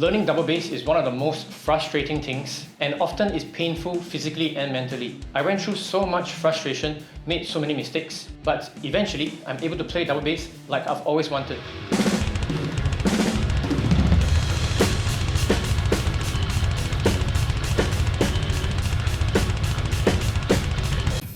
Learning double bass is one of the most frustrating things and often is painful physically and mentally. I went through so much frustration, made so many mistakes, but eventually I'm able to play double bass like I've always wanted.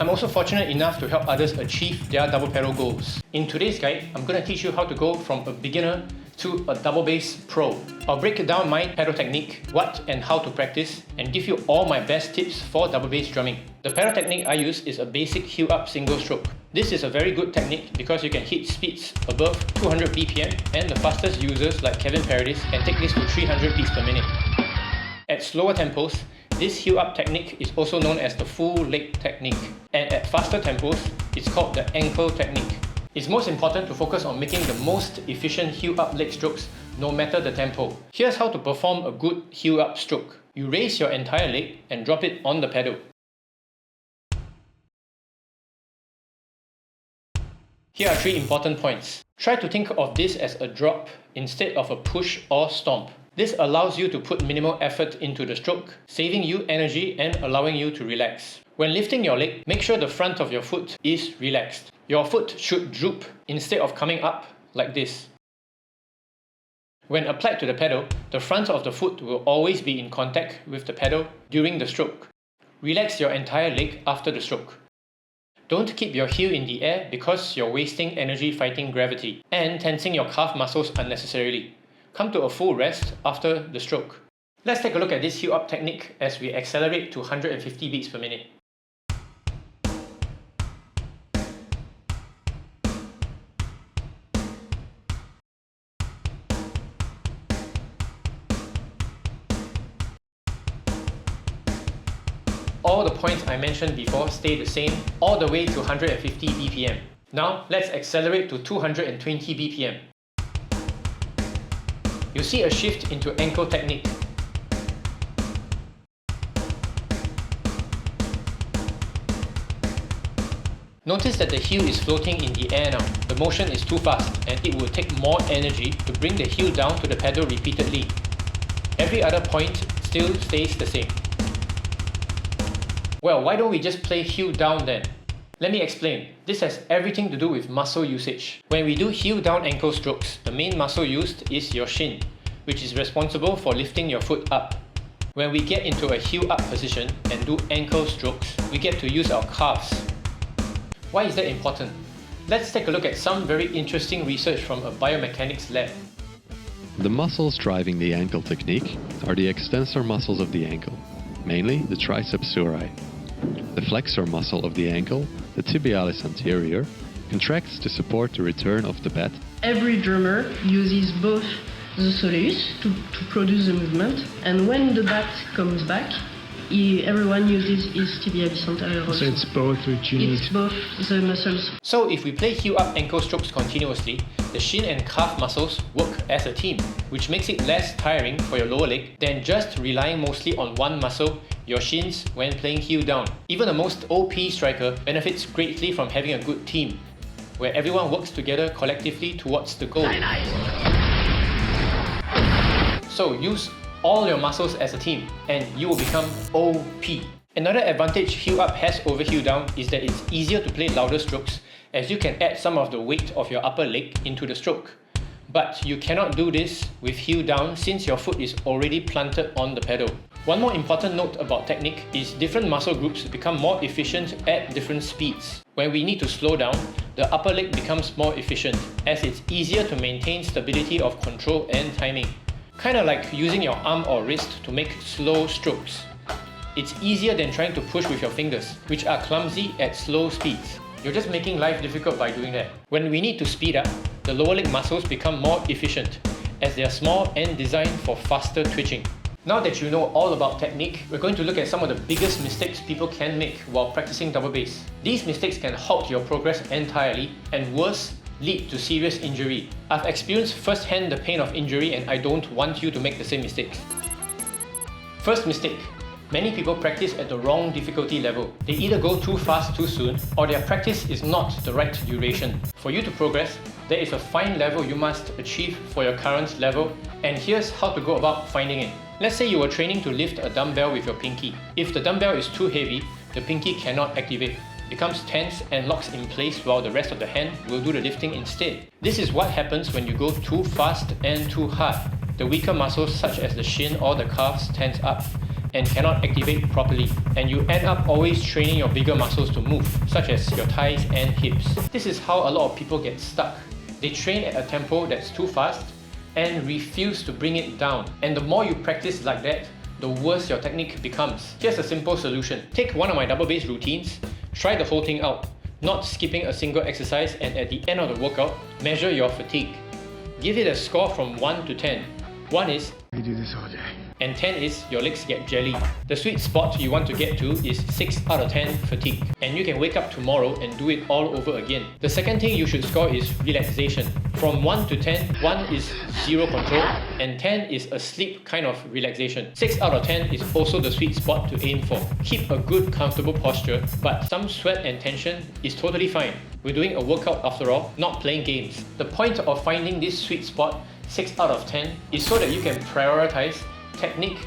I'm also fortunate enough to help others achieve their double pedal goals. In today's guide, I'm going to teach you how to go from a beginner to a double bass pro. I'll break down my pedal technique, what and how to practice, and give you all my best tips for double bass drumming. The pedal technique I use is a basic heel up single stroke. This is a very good technique because you can hit speeds above 200 BPM, and the fastest users like Paradis can take this to 300 beats per minute. At slower tempos, this heel up technique is also known as the full leg technique, and at faster tempos, it's called the ankle technique. It's most important to focus on making the most efficient heel up leg strokes no matter the tempo. Here's how to perform a good heel up stroke. You raise your entire leg and drop it on the pedal. Here are 3 important points. Try to think of this as a drop instead of a push or stomp. This allows you to put minimal effort into the stroke, saving you energy and allowing you to relax. When lifting your leg, make sure the front of your foot is relaxed. Your foot should droop instead of coming up like this. When applied to the pedal, the front of the foot will always be in contact with the pedal during the stroke. Relax your entire leg after the stroke. Don't keep your heel in the air because you're wasting energy fighting gravity and tensing your calf muscles unnecessarily. Come to a full rest after the stroke. Let's take a look at this heel up technique as we accelerate to 150 beats per minute. All the points I mentioned before stay the same all the way to 150 BPM. Now let's accelerate to 220 BPM. You see a shift into ankle technique. Notice that the heel is floating in the air now. The motion is too fast and it will take more energy to bring the heel down to the pedal repeatedly. Every other point still stays the same. Well, why don't we just play heel down then? Let me explain. This has everything to do with muscle usage. When we do heel down ankle strokes, the main muscle used is your shin, which is responsible for lifting your foot up. When we get into a heel up position and do ankle strokes, we get to use our calves. Why is that important? Let's take a look at some very interesting research from a biomechanics lab. The muscles driving the ankle technique are the extensor muscles of the ankle, mainly the triceps surae. The flexor muscle of the ankle, the tibialis anterior, contracts to support the return of the bat. Every drummer uses both the soleus to produce the movement, and when the bat comes back, everyone uses his tibialis anterior also. So it's both which you need. It's both the muscles. So if we play heel up ankle strokes continuously, the shin and calf muscles work as a team, which makes it less tiring for your lower leg than just relying mostly on one muscle, your shins, when playing heel down. Even the most OP striker benefits greatly from having a good team, where everyone works together collectively towards the goal. So use all your muscles as a team and you will become OP. Another advantage heel up has over heel down is that it's easier to play louder strokes, as you can add some of the weight of your upper leg into the stroke. But you cannot do this with heel down since your foot is already planted on the pedal. One more important note about technique is different muscle groups become more efficient at different speeds. When we need to slow down, the upper leg becomes more efficient as it's easier to maintain stability of control and timing. Kinda like using your arm or wrist to make slow strokes. It's easier than trying to push with your fingers, which are clumsy at slow speeds. You're just making life difficult by doing that. When we need to speed up, the lower leg muscles become more efficient, as they are small and designed for faster twitching. Now that you know all about technique, we're going to look at some of the biggest mistakes people can make while practicing double bass. These mistakes can halt your progress entirely, and worse, lead to serious injury. I've experienced firsthand the pain of injury and I don't want you to make the same mistakes. First mistake, Many people practice at the wrong difficulty level. They either go too fast too soon, or their practice is not the right duration. For you to progress, there is a fine level you must achieve for your current level, and here's how to go about finding it. Let's say you were training to lift a dumbbell with your pinky. If the dumbbell is too heavy, the pinky cannot activate. It becomes tense and locks in place while the rest of the hand will do the lifting instead. This is what happens when you go too fast and too hard. The weaker muscles such as the shin or the calves tense up and cannot activate properly, and you end up always training your bigger muscles to move, such as your thighs and hips. This is how a lot of people get stuck. They train at a tempo that's too fast and refuse to bring it down. And the more you practice like that, the worse your technique becomes. Here's a simple solution. Take one of my double bass routines, try the whole thing out, not skipping a single exercise, and at the end of the workout, measure your fatigue. Give it a score from 1 to 10. 1 is We do this all day. and 10 is your legs get jelly. The sweet spot you want to get to is 6 out of 10 fatigue, and you can wake up tomorrow and do it all over again. The second thing you should score is relaxation. From 1 to 10, 1 is zero control and 10 is a sleep kind of relaxation. 6 out of 10 is also the sweet spot to aim for. Keep a good comfortable posture, but some sweat and tension is totally fine. We're doing a workout after all, not playing games. The point of finding this sweet spot, 6 out of 10, is so that you can prioritize technique,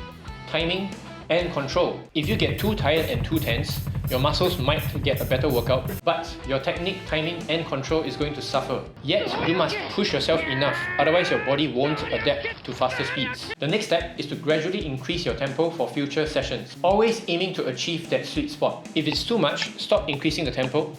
timing, and control. If you get too tired and too tense, your muscles might get a better workout, but your technique, timing, and control is going to suffer. Yet, you must push yourself enough, otherwise your body won't adapt to faster speeds. The next step is to gradually increase your tempo for future sessions, always aiming to achieve that sweet spot. If it's too much, stop increasing the tempo.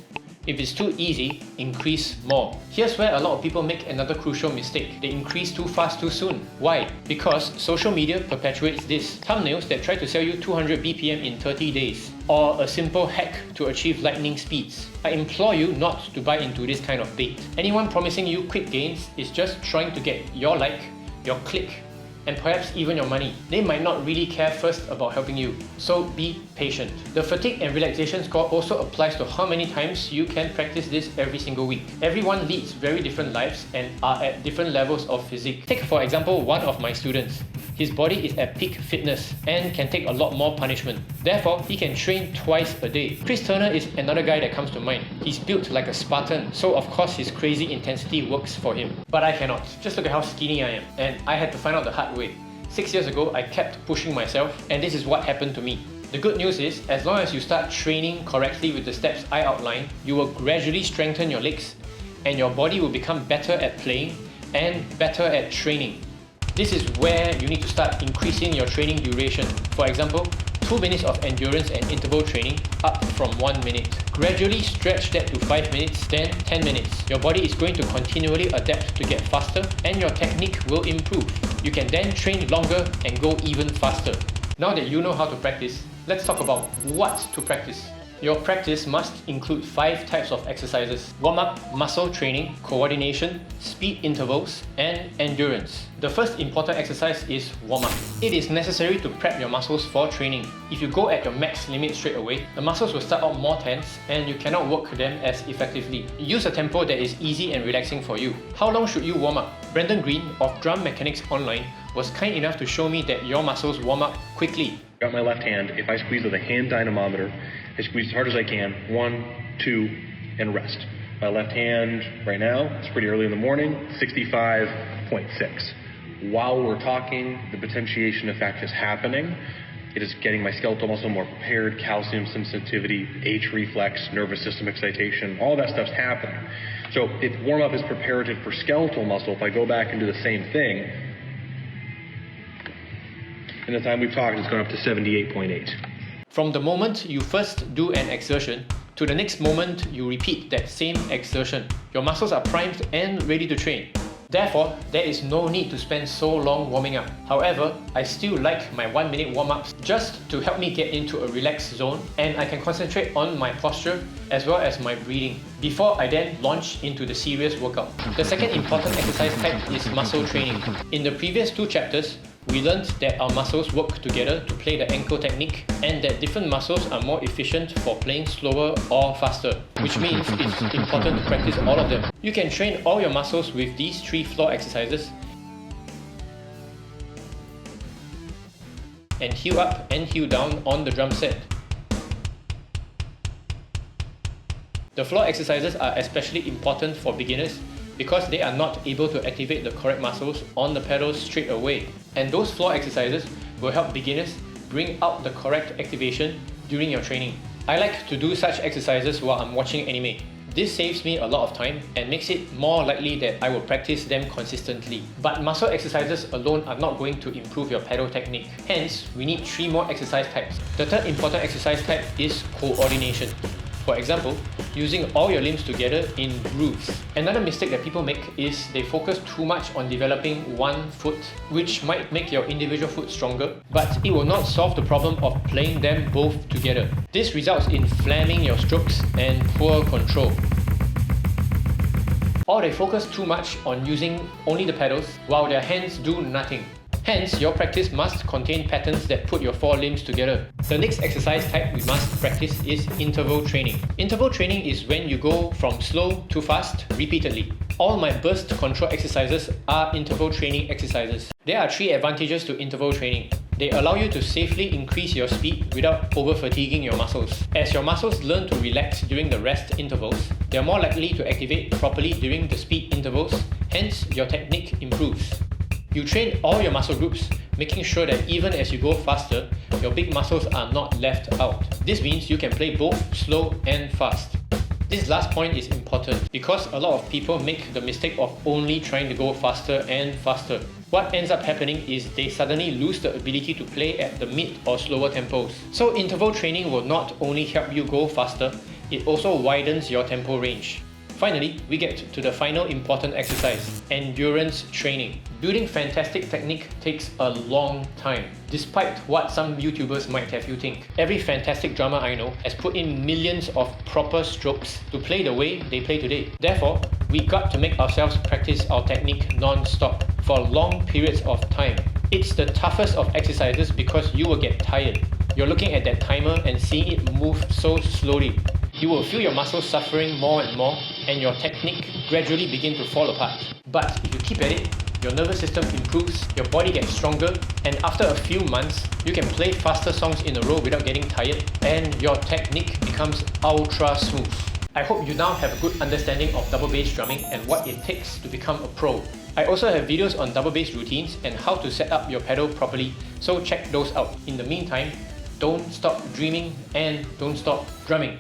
If it's too easy, increase more. Here's where a lot of people make another crucial mistake. They increase too fast too soon. Why? Because social media perpetuates this. Thumbnails that try to sell you 200 BPM in 30 days, or a simple hack to achieve lightning speeds. I implore you not to buy into this kind of bait. Anyone promising you quick gains is just trying to get your like, your click, and perhaps even your money. They might not really care first about helping you, so be patient. The fatigue and relaxation score also applies to how many times you can practice this every single week. Everyone leads very different lives and are at different levels of physique. Take for example one of my students. His body is at peak fitness and can take a lot more punishment. Therefore, he can train twice a day. Chris Turner is another guy that comes to mind. He's built like a Spartan, so of course his crazy intensity works for him. But I cannot. Just look at how skinny I am. And I had to find out the hard way. 6 years ago, I kept pushing myself, and this is what happened to me. The good news is, as long as you start training correctly with the steps I outlined, you will gradually strengthen your legs, and your body will become better at playing and better at training. This is where you need to start increasing your training duration. For example, 2 minutes of endurance and interval training up from 1 minute. Gradually stretch that to 5 minutes, then 10 minutes. Your body is going to continually adapt to get faster, and your technique will improve. You can then train longer and go even faster. Now that you know how to practice, let's talk about what to practice. Your practice must include 5 types of exercises: warm-up, muscle training, coordination, speed intervals, and endurance. The first important exercise is warm-up. It is necessary to prep your muscles for training. If you go at your max limit straight away, the muscles will start out more tense and you cannot work them as effectively. Use a tempo that is easy and relaxing for you. How long should you warm up? Brendan Green of Drum Mechanics Online was kind enough to show me that your muscles warm up quickly. Got my left hand. If I squeeze with a hand dynamometer, I squeeze as hard as I can. 1, 2, and rest. My left hand right now, it's pretty early in the morning, 65.6. While we're talking, the potentiation effect is happening. It is getting my skeletal muscle more prepared, calcium sensitivity, H reflex, nervous system excitation, all that stuff's happening. So if warm-up is preparative for skeletal muscle, if I go back and do the same thing, in the time we've talked, it's gone up to 78.8. From the moment you first do an exertion to the next moment you repeat that same exertion, your muscles are primed and ready to train. Therefore, there is no need to spend so long warming up. However, I still like my 1 minute warm-ups just to help me get into a relaxed zone, and I can concentrate on my posture as well as my breathing before I then launch into the serious workout. The second important exercise type is muscle training. In the previous 2 chapters, we learned that our muscles work together to play the ankle technique, and that different muscles are more efficient for playing slower or faster, which means it's important to practice all of them. You can train all your muscles with these 3 floor exercises. and heel up and heel down on the drum set. The floor exercises are especially important for beginners because they are not able to activate the correct muscles on the pedals straight away. And those floor exercises will help beginners bring out the correct activation during your training. I like to do such exercises while I'm watching anime. This saves me a lot of time and makes it more likely that I will practice them consistently. But muscle exercises alone are not going to improve your pedal technique. Hence, we need 3 more exercise types. The third important exercise type is coordination. For example, using all your limbs together in grooves. Another mistake that people make is they focus too much on developing one foot, which might make your individual foot stronger, but it will not solve the problem of playing them both together. This results in flamming your strokes and poor control. Or they focus too much on using only the pedals while their hands do nothing. Hence, your practice must contain patterns that put your 4 limbs together. The next exercise type we must practice is interval training. Interval training is when you go from slow to fast repeatedly. All my burst control exercises are interval training exercises. There are 3 advantages to interval training. They allow you to safely increase your speed without over-fatiguing your muscles. As your muscles learn to relax during the rest intervals, they are more likely to activate properly during the speed intervals, hence your technique improves. You train all your muscle groups, making sure that even as you go faster, your big muscles are not left out. This means you can play both slow and fast. This last point is important because a lot of people make the mistake of only trying to go faster and faster. What ends up happening is they suddenly lose the ability to play at the mid or slower tempos. So interval training will not only help you go faster, it also widens your tempo range. Finally, we get to the final important exercise, endurance training. Building fantastic technique takes a long time, despite what some YouTubers might have you think. Every fantastic drummer I know has put in millions of proper strokes to play the way they play today. Therefore, we got to make ourselves practice our technique non-stop for long periods of time. It's the toughest of exercises because you will get tired. You're looking at that timer and seeing it move so slowly. You will feel your muscles suffering more and more, and your technique gradually begin to fall apart. But if you keep at it, your nervous system improves, your body gets stronger, and after a few months, you can play faster songs in a row without getting tired, and your technique becomes ultra smooth. I hope you now have a good understanding of double bass drumming and what it takes to become a pro. I also have videos on double bass routines and how to set up your pedal properly, so check those out. In the meantime, don't stop dreaming and don't stop drumming.